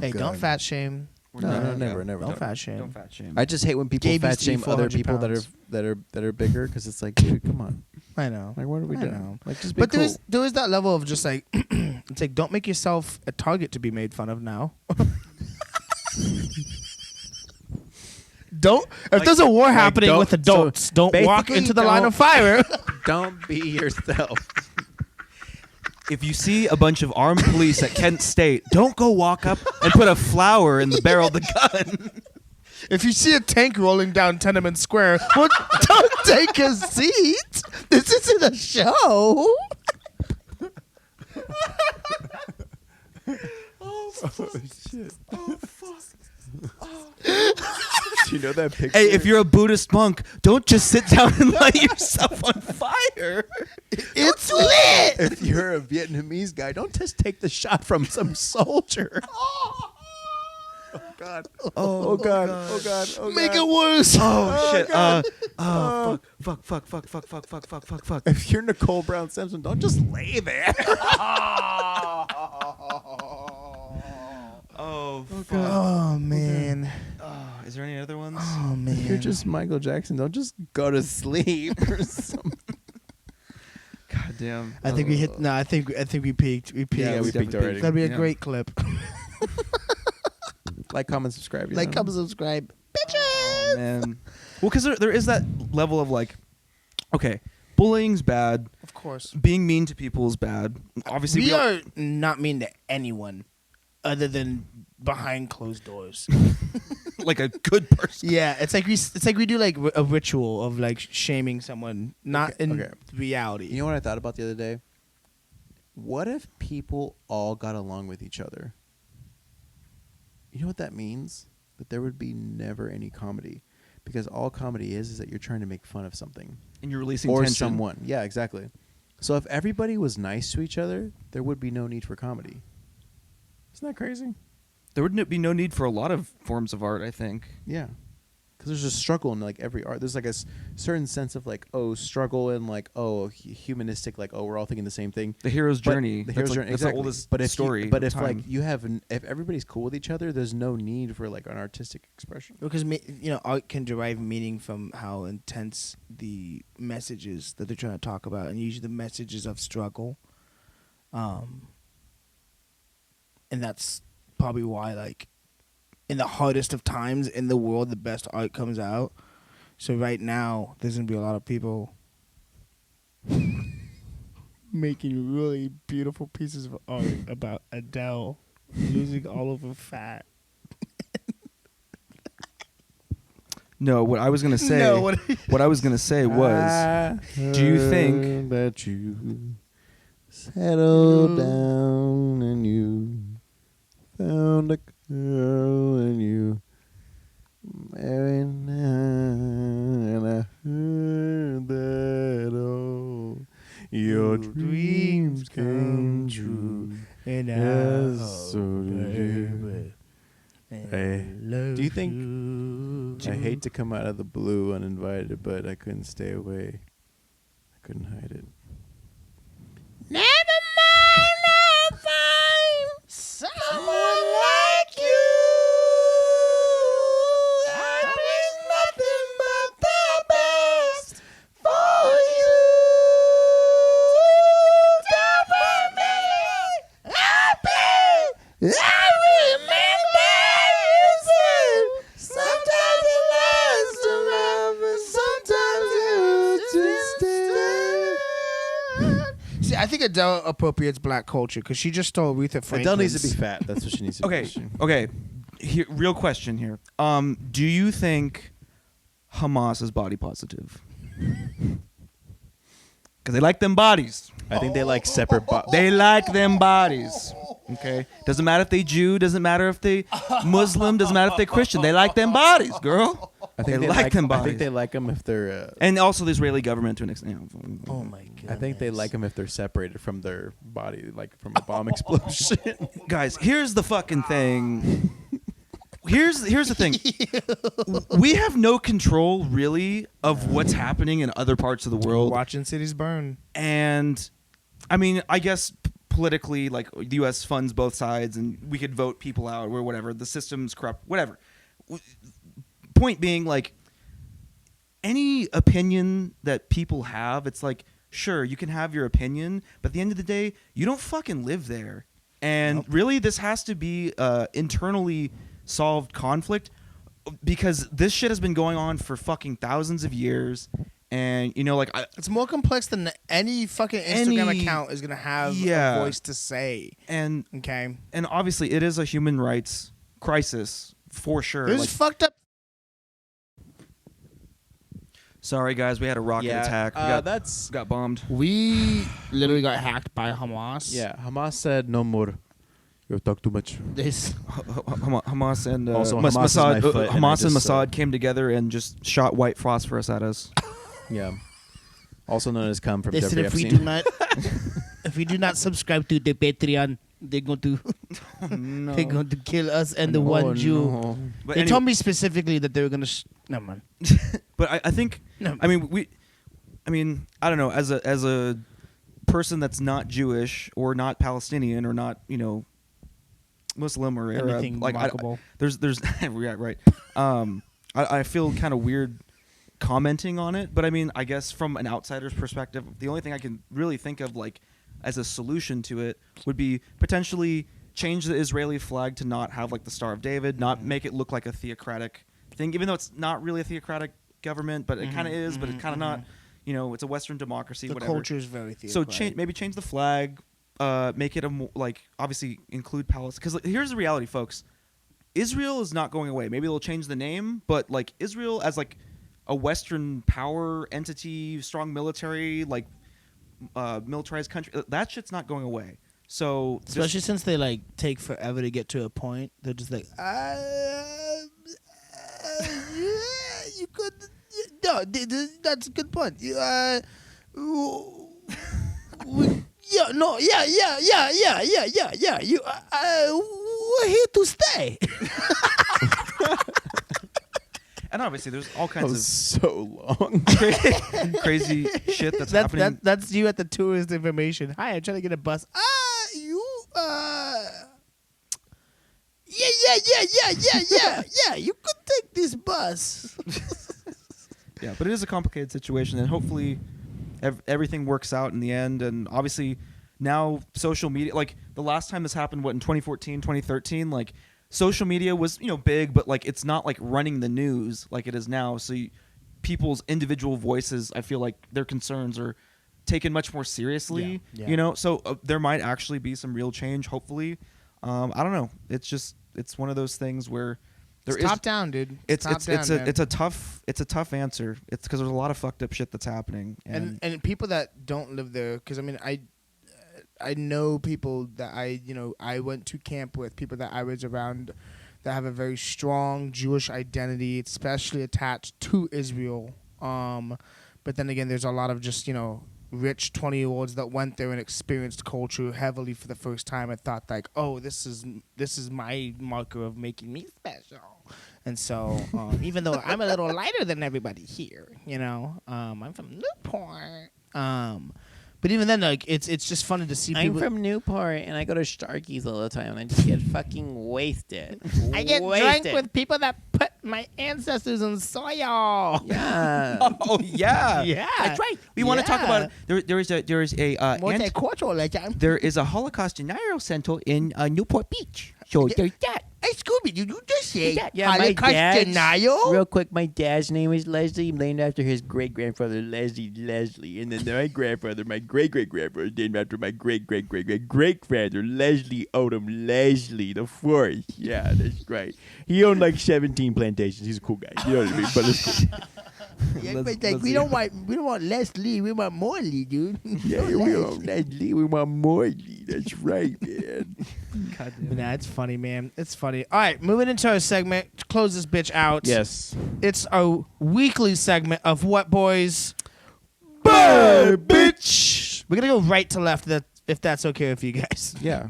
Hey, God. don't fat shame. No, never. Don't fat shame. Don't fat shame. I just hate when people Gabe fat used to be shame other 400 people pounds. that are bigger because it's like, dude, come on, I know. like what are we I doing? know. Like just be But cool. there is that level of just like it's like don't make yourself a target to be made fun of now. Don't if Like- there's a war like, happening don't- with adults, so don't walk basically into the line don't- of fire. Don't be yourself. If you see a bunch of armed police at Kent State, don't go walk up and put a flower in the barrel of the gun. If you see a tank rolling down Tenement Square, well, don't take a seat. This isn't a show. Shit. Do you know that picture? Hey, if you're a Buddhist monk, don't just sit down and light yourself on fire. It's lit. if you're a Vietnamese guy, don't just take the shot from some soldier. Oh God! Oh God! Oh God! Oh Make God. it worse. Oh, shit. God. Fuck. If you're Nicole Brown Simpson, don't just lay there. Oh man. Is there any other ones? Oh man. If you're just Michael Jackson, don't just go to sleep or something. God damn. I think we hit. No, I think we peaked. We peaked. Yeah, we peaked already. That'd be a Yeah. great clip. Like, comment, subscribe. Like, comment, subscribe, bitches. Oh, man. Well, because there is that level of like, okay, bullying's bad. Of course. Being mean to people is bad. Obviously, We are not mean to anyone other than behind closed doors. like a good person. Yeah, it's like we do like a ritual of like shaming someone, not in reality. You know what I thought about the other day? What if people all got along with each other? You know what that means? That there would be never any comedy. Because all comedy is that you're trying to make fun of something. And you're releasing Or tension. someone. Yeah, exactly. So if everybody was nice to each other, there would be no need for comedy. Isn't that crazy? There would be no need for a lot of forms of art, I think. Yeah. Because there's a struggle in like every art. There's like a certain sense of like, struggle and like, humanistic, like, we're all thinking the same thing. The hero's But journey. The hero's journey. That's Exactly. the oldest but if story. but of if time. like if everybody's cool with each other, there's no need for like an artistic expression. Because art can derive meaning from how intense the messages that they're trying to talk about, and usually the messages of struggle. And that's probably why, like, in the hardest of times in the world, the best art comes out. So right now, there's gonna be a lot of people making really beautiful pieces of art about Adele losing all of her fat. No, what I was gonna say. No, what I was gonna say was, do you think that you settled down and you found a girl and you married now, and I heard that all your dreams came true. And Yes, so did you. baby, Hey, do you think I hate to come out of the blue uninvited, but I couldn't stay away. I couldn't hide it. Never mind, I'll find someone like you. I wish nothing but the best for you. Don't me happy. I remember you said sometimes it lasts forever, sometimes it just See, I think Adele appropriates black culture because she just stole Aretha Franklin's. Adele needs to be fat. That's what she needs to be. Okay. Here, real question here. Do you think Hamas is body positive? Because they like them bodies. I think they like separate bodies. They like them bodies. Okay. Doesn't matter if they Jew. Doesn't matter if they Muslim. Doesn't matter if they Christian. They like them bodies, girl. I think they like them I bodies. think they like them if they're. And also the Israeli government to an extent. Oh my god! I think they like them if they're separated from their body, like from a bomb explosion. Guys, here's the fucking thing. Here's the thing. We have no control really of what's happening in other parts of the world. Watching cities burn. And I mean, I guess politically, like the U.S. funds both sides, and we could vote people out or whatever. The system's corrupt, whatever. Point being, like, any opinion that people have, it's like, sure, you can have your opinion, but at the end of the day, you don't fucking live there. And really, this has to be internally solved conflict, because this shit has been going on for fucking thousands of years. And, like, It's more complex than any fucking Instagram account is gonna have a voice to say. And Okay, and obviously, it is a human rights crisis for sure. there's Like, fucked up. sorry, guys, we had a rocket attack. We got bombed. We literally got hacked by Hamas. Yeah, Hamas said no more. You talk too much. This Hamas and Also, Hamas is my foot, and I Hamas and just, Mossad came together and just shot white phosphorus at us. Yeah. Also known as cum from they said Jeffrey if we Epstein. do not if we do not subscribe to the Patreon, they're going to No. they're going to kill us and the one Jew. No. But They anyway- told me specifically that they were gonna. Never mind. But I think, No. I mean, I don't know. As a person that's not Jewish or not Palestinian or not, Muslim era. Anything Like remarkable. there's yeah, right. I feel kind of weird commenting on it, but I mean, I guess from an outsider's perspective, the only thing I can really think of like as a solution to it would be potentially change the Israeli flag to not have like the Star of David, not make it look like a theocratic thing, even though it's not really a theocratic government, but it kind of is, but it's kind of not. You know, it's a Western democracy. The whatever. culture is very So theocratic. maybe change the flag, make it like obviously include Palestine. Because here's the reality, folks. Israel is not going away. Maybe they'll change the name, but like Israel as like a Western power entity, strong military, like militarized country, that shit's not going away. So Especially since they like take forever to get to a point, they're just like, you could, no, that's a good point. Yeah, no, yeah. You, we're here to stay. and obviously there's all That kinds was of so long. crazy shit that's happening. That's you at the tourist information. Hi, I'm trying to get a bus. Yeah. You could take this bus. Yeah, but it is a complicated situation, and hopefully everything works out in the end. And obviously now social media, like the last time this happened, in 2014, 2013, like social media was, big, but like it's not like running the news like it is now. So people's individual voices, I feel like their concerns are taken much more seriously, Yeah. So there might actually be some real change, hopefully. I don't know. It's one of those things where It's top down, dude. It's top down, man. a tough answer. It's because there's a lot of fucked up shit that's happening, and people that don't live there, because I mean I know people that I went to camp with, people that I was around that have a very strong Jewish identity, especially attached to Israel. But then again, there's a lot of just rich 20-year-olds that went there and experienced culture heavily for the first time and thought like, oh, this is my marker of making me special. And so even though I'm a little lighter than everybody here, I'm from Newport. But even then, like it's just funny to see I'm people. from Newport, and I go to Starkey's all the time, and I just get fucking wasted. I get drunk with people that put my ancestors in soil. Yeah. oh yeah, Yeah. that's right. We want to talk about it. There is a Multicultural, there is a Holocaust denial center in Newport Beach. So there's that. Excuse me, did you just say Yeah, my Holocaust dad's, denial? real quick, my dad's name is Leslie, named after his great-grandfather, Leslie. And then my grandfather, my great-great-grandfather, is named after my great-great-great-great-great-grandfather, Leslie Odom Leslie the Fourth. Yeah, that's right. He owned like 17 plantations. He's a cool guy. You know what I mean? But it's cool. Yeah, but like, we don't want Leslie, we want Morley, dude. Yeah, we want Leslie. We want Morley. That's right, man. God But nah, it's funny, man. It's funny. All right, moving into our segment to close this bitch out. Yes. It's our weekly segment of What Boys? Bitch. We're going to go right to left, if that's okay with you guys. Yeah.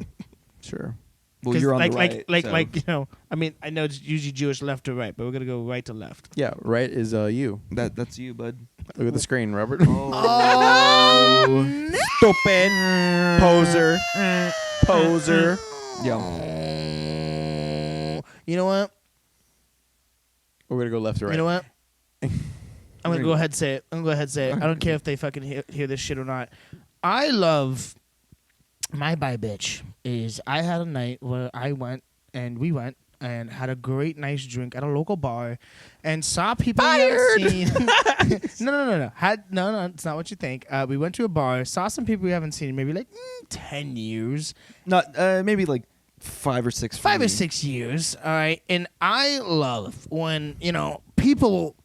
Sure. Well, 'Cause you're on like, the right. like, so I mean, I know it's usually Jewish left to right, but we're going to go right to left. Yeah. Right is you. that's you, bud. Look at the screen, Robert. Oh, Stupid. Poser. Poser. Yeah. You know what? We're gonna go left or right. You know what? I'm going to go ahead and say it. I don't care if they fucking hear this shit or not. I love my bye bitch is I had a night where we went and had a great nice drink at a local bar and saw people we haven't seen. No. No, it's not what you think. We went to a bar, saw some people we haven't seen in maybe like 10 years. Not maybe like 5 or 6. 5 or 6 years, all right? And I love when, people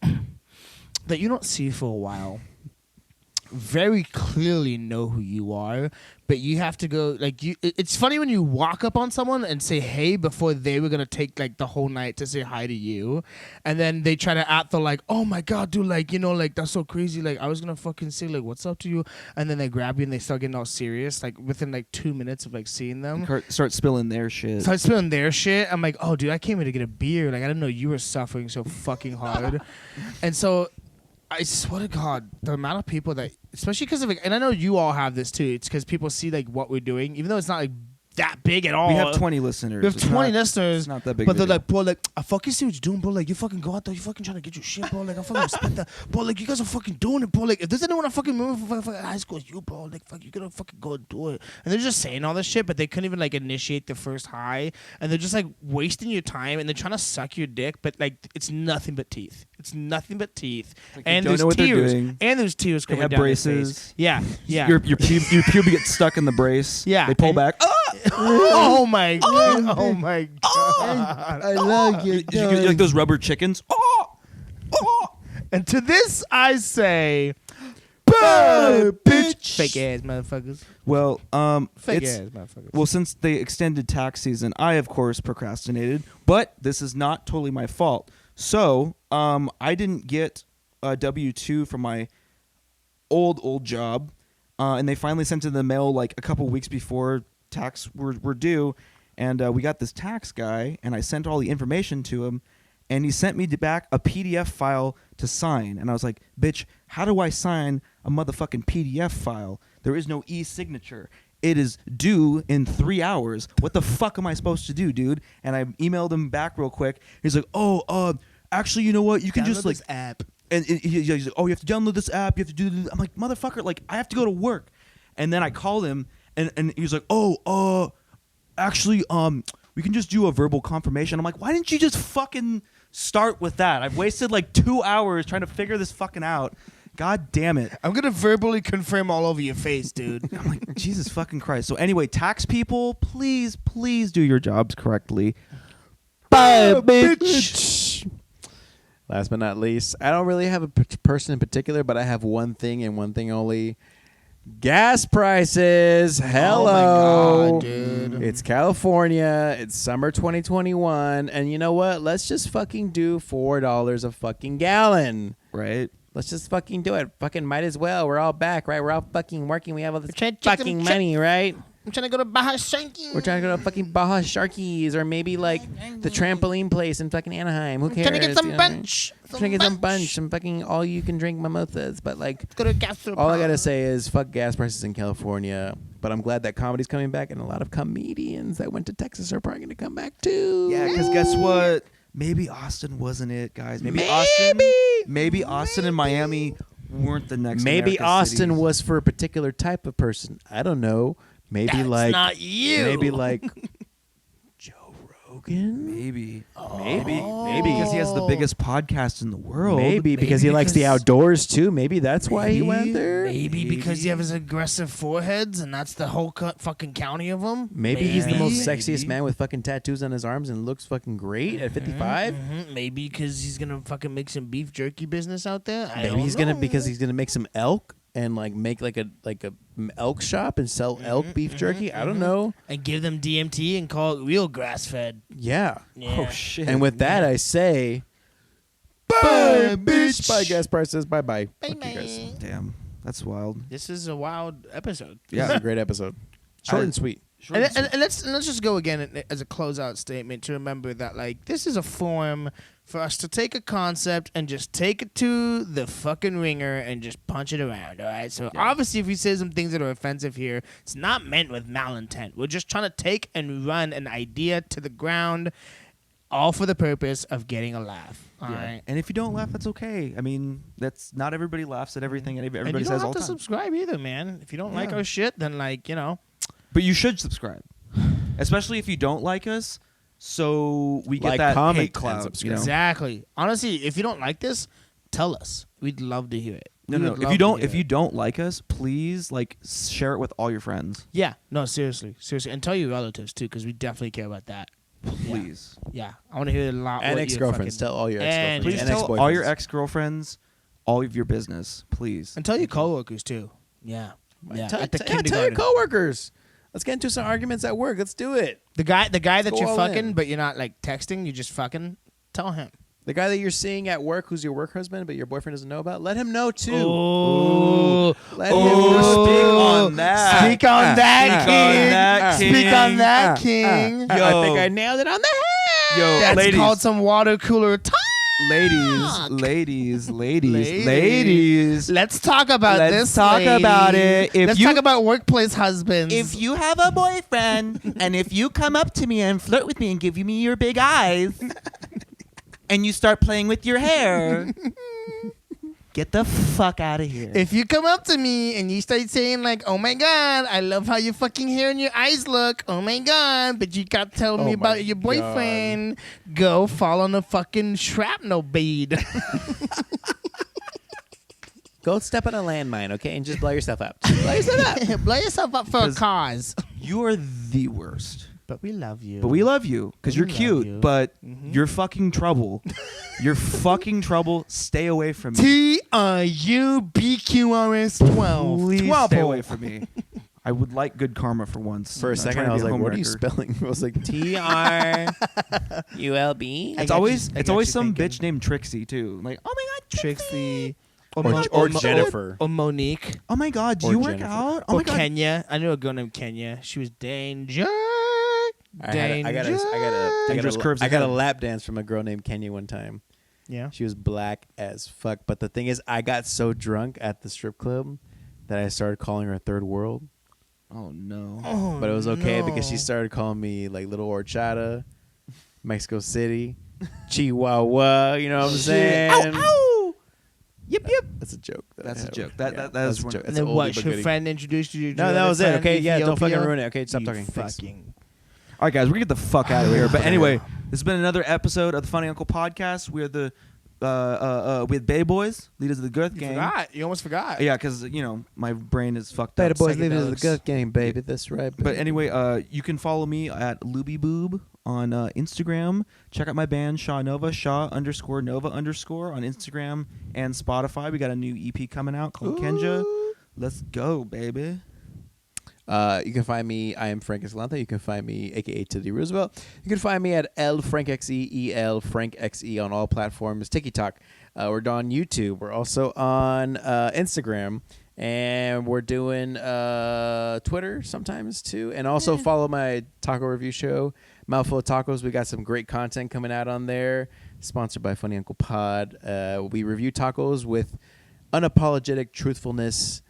that you don't see for a while very clearly know who you are, but you have to go, like, it's funny when you walk up on someone and say hey before they were going to take, like, the whole night to say hi to you, and then they try to act the, like, oh, my God, dude, like, like, that's so crazy, like, I was going to fucking say, like, what's up to you, and then they grab you and they start getting all serious, like, within, like, 2 minutes of, like, seeing them. Start spilling their shit. Start spilling their shit. I'm like, oh, dude, I came here to get a beer. Like, I didn't know you were suffering so fucking hard. And so I swear to God, the amount of people that, especially because of, like, and I know you all have this too. It's because people see like what we're doing, even though it's not like that big at all. We have 20 listeners. We have It's 20 not- listeners. It's not that big. But of a they're deal. like, bro, like, I fucking see what you're doing, bro. Like, you fucking go out there, you fucking trying to get your shit, bro. Like, I fucking respect that. Bro, like, you guys are fucking doing it, bro. Like, if there's anyone I fucking remember from fucking high school, it's you, bro. Like, fuck, you gotta fucking go and do it. And they're just saying all this shit, but they couldn't even, like, initiate the first high. And they're just, like, wasting your time, and they're trying to suck your dick, but, like, it's nothing but teeth. It's nothing but teeth. Like, they and don't there's know what they're tears. doing. And there's tears They coming have down braces. their face. Yeah, yeah. Your pubes gets stuck in the brace. Yeah, They pull and- back. Oh my god! Oh my god! I love you. You like those rubber chickens. And to this I say, bitch. fake ass motherfuckers. Well, Fake it's ass motherfuckers. well since they extended tax season, I of course procrastinated, but this is not totally my fault. So, I didn't get a W-2 from my old job, and they finally sent it in the mail like a couple weeks before tax were due, and we got this tax guy, and I sent all the information to him, and he sent me back a PDF file to sign, and I was like, bitch, how do I sign a motherfucking PDF file? There is no e-signature. It is due in 3 hours. What the fuck am I supposed to do, dude? And I emailed him back real quick. He's like, actually, you know what? You can just like app. and he's like, oh, you have to download this app. You have to do this. I'm like, motherfucker, like, I have to go to work. And then I called him, and he was like, actually, we can just do a verbal confirmation. I'm like, why didn't you just fucking start with that? I've wasted like 2 hours trying to figure this fucking out. God damn it. I'm gonna verbally confirm all over your face, dude. I'm like, Jesus fucking Christ. So anyway, tax people, please do your jobs correctly. Bye, bitch. Last but not least, I don't really have a person in particular, but I have one thing and one thing only. Gas prices. Hello. Oh my God, dude. It's California. It's summer 2021. And you know what? Let's just fucking do $4 a fucking gallon. Right? Let's just fucking do it. Fucking might as well. We're all back, right? We're all fucking working. We have all this trying to check fucking them money, right? I'm trying to go to Baja Shanky. We're trying to go to fucking Baja Sharkies or maybe like the trampoline place in fucking Anaheim. Who cares? Trying to get some You know what I mean? bunch. Trying to get some bunch, some fucking all you can drink mimosas. But like, Go to Gastropub. all I gotta say is fuck gas prices in California. But I'm glad that comedy's coming back, and a lot of comedians that went to Texas are probably going to come back too. Yeah, because guess what? Maybe Austin wasn't it, guys. Maybe Austin and Miami weren't the next. Maybe America Austin cities. was for a particular type of person. I don't know. Maybe That's like not you. Maybe like Joe Rogan. Maybe Maybe because he has the biggest podcast in the world. Maybe because he likes the outdoors too. Maybe that's why he went there. Maybe because you have his aggressive foreheads, and that's the whole fucking county of them. Maybe he's the most Maybe. sexiest man with fucking tattoos on his arms and looks fucking great at 55. Maybe because he's gonna fucking make some beef jerky business out there. I Maybe don't he's know. gonna because he's gonna make some elk and like make like a elk shop and sell elk beef jerky. I don't know. and give them DMT and call it real grass fed. Yeah. Oh shit! And with that, I say, bye, bitch. Bye, gas prices. Bye, bye. Bye, Fuck you guys. bye. Damn, that's wild. This is a wild episode. This is a great episode. Short and sweet. And let's just go again as a closeout statement to remember that like this is a forum for us to take a concept and just take it to the fucking ringer and just punch it around. All right. So obviously, if we say some things that are offensive here, it's not meant with malintent. We're just trying to take and run an idea to the ground, all for the purpose of getting a laugh. All right. And if you don't laugh, that's okay. I mean, that's not everybody laughs at everything, and And everybody you don't says all have the to time. subscribe either, man. If you don't like Yeah. our shit, then like But you should subscribe, especially if you don't like us, so we get Like, that comment, hate and cloud. subscribe. You know? Exactly. Honestly, if you don't like this, tell us. We'd love to hear it. No. We would If love you to don't, hear if it. you don't like us, please like share it with all your friends, Yeah. No, seriously, and tell your relatives too, because we definitely care about that. please. Yeah, I want to hear a lot. And what ex-girlfriends. you're Tell all your And- ex-girlfriends. Please and tell ex-boyfriends. all your ex-girlfriends all of your business, please. and tell your coworkers too. Yeah. Yeah. Tell, At the tell your kindergarten. coworkers. Let's get into some arguments at work. Let's do it. the guy that go you're all fucking, in. but you're not like texting. You just fucking tell him. The guy that you're seeing at work, who's your work husband, but your boyfriend doesn't know about, let him know too. Oh. Let him know. speak on that. Speak on that, Speak on king. that, Speak on king. that, king. I Yo. think I nailed it on the head. Yo, That's ladies. called some water cooler time. Ladies. Let's talk about Let's this. talk about it. Let's talk about workplace husbands. If you have a boyfriend and if you come up to me and flirt with me and give me your big eyes and you start playing with your hair, get the fuck out of here. If you come up to me and you start saying like, "Oh my god, I love how your fucking hair and your eyes look," oh my god, but you got to tell me about your boyfriend, go fall on a fucking shrapnel bead. Go step on a landmine, okay, and just blow yourself up. Blow yourself up. Blow yourself up for a cause. You are the worst. But we love you. But we love you because you're love cute. you. But you're fucking trouble. You're fucking trouble. Stay away from me. TRUBQRS12. Please stay away from me. I would like good karma for once. For a I'm not second, trying I was to be a like, "What are you homewrecker. spelling?" I was like, TRULB. It's got always you- I it's got always you some thinking. bitch named Trixie too. Like, oh my god, Trixie. or Jennifer. Or Monique. Oh my god, do Or you work Jennifer. out? Oh Or my god. Kenya. I knew a girl named Kenya. She was danger. I got Dangerous curves a ahead. lap dance from a girl named Kenya one time. Yeah. She was black as fuck. But the thing is, I got so drunk at the strip club that I started calling her Third World. Oh no. Oh, But it was okay because she no. started calling me like Little Horchata, Mexico City, Chihuahua. You know what I'm saying? Ow! Yep. That's a joke. that I That's a have. joke. That that's is a one- joke. And That's then an what? oldie but Her goodie. friend introduced you to No, your that other was it. friend, Okay, yeah, don't fucking Ethiopia? ruin it. Okay, stop You talking. Thanks. Fucking. All right, guys, we're gonna get the fuck out of here. But anyway, this has been another episode of the Funny Uncle Podcast. We're the with Beta Boiz, leaders of the Girth You gang. forgot. You almost forgot. Yeah, because my brain is fucked Beta up. Boys leave it to the Psychedelics. good game, baby. That's right. But baby. anyway, you can follow me at LubyBoob on Instagram. Check out my band Shaw Nova, Shaw_Nova_ on Instagram and Spotify. We got a new EP coming out called Kenja. Let's go, baby. You can find me. I am Frank Escalante. You can find me, aka Titty Roosevelt. You can find me at LFrankXE on all platforms. TikTok. We're on YouTube. We're also on Instagram, and we're doing Twitter sometimes too. And also follow my taco review show, Mouthful of Tacos. We got some great content coming out on there. Sponsored by Funny Uncle Pod. We review tacos with unapologetic truthfulness.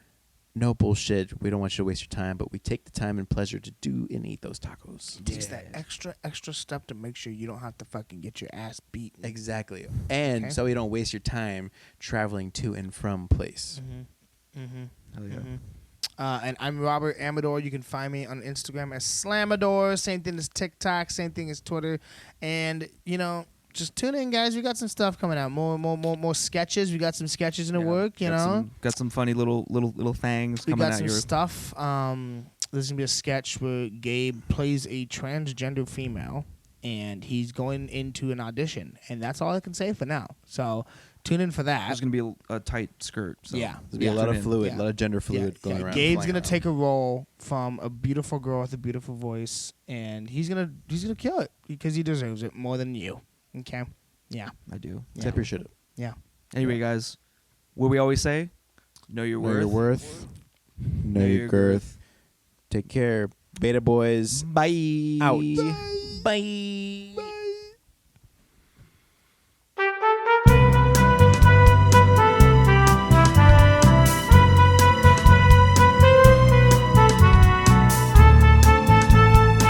No bullshit. We don't want you to waste your time, but we take the time and pleasure to do and eat those tacos. It takes that extra step to make sure you don't have to fucking get your ass beaten. Exactly. And Okay. so you don't waste your time traveling to and from place. Hell yeah. And I'm Robert Amador. You can find me on Instagram as Slamador. Same thing as TikTok. Same thing as Twitter. And just tune in, guys. We got some stuff coming out. More sketches. We got some sketches in the work. Got some funny little things We coming got out some here. stuff. There's gonna be a sketch where Gabe plays a transgender female, and he's going into an audition, and that's all I can say for now. So tune in for that. There's gonna be a tight skirt. So Yeah. There's be a lot tune of in. fluid, Yeah. a lot of gender fluid going around. Gabe's flying gonna around. take a role from a beautiful girl with a beautiful voice, and he's gonna kill it because he deserves it more than you. Okay. Yeah. I do. I appreciate it. Yeah. Anyway, guys, what we always say: know your Know worth. your worth. Know your girth. Take care. Beta Boys. Bye. Out. Bye.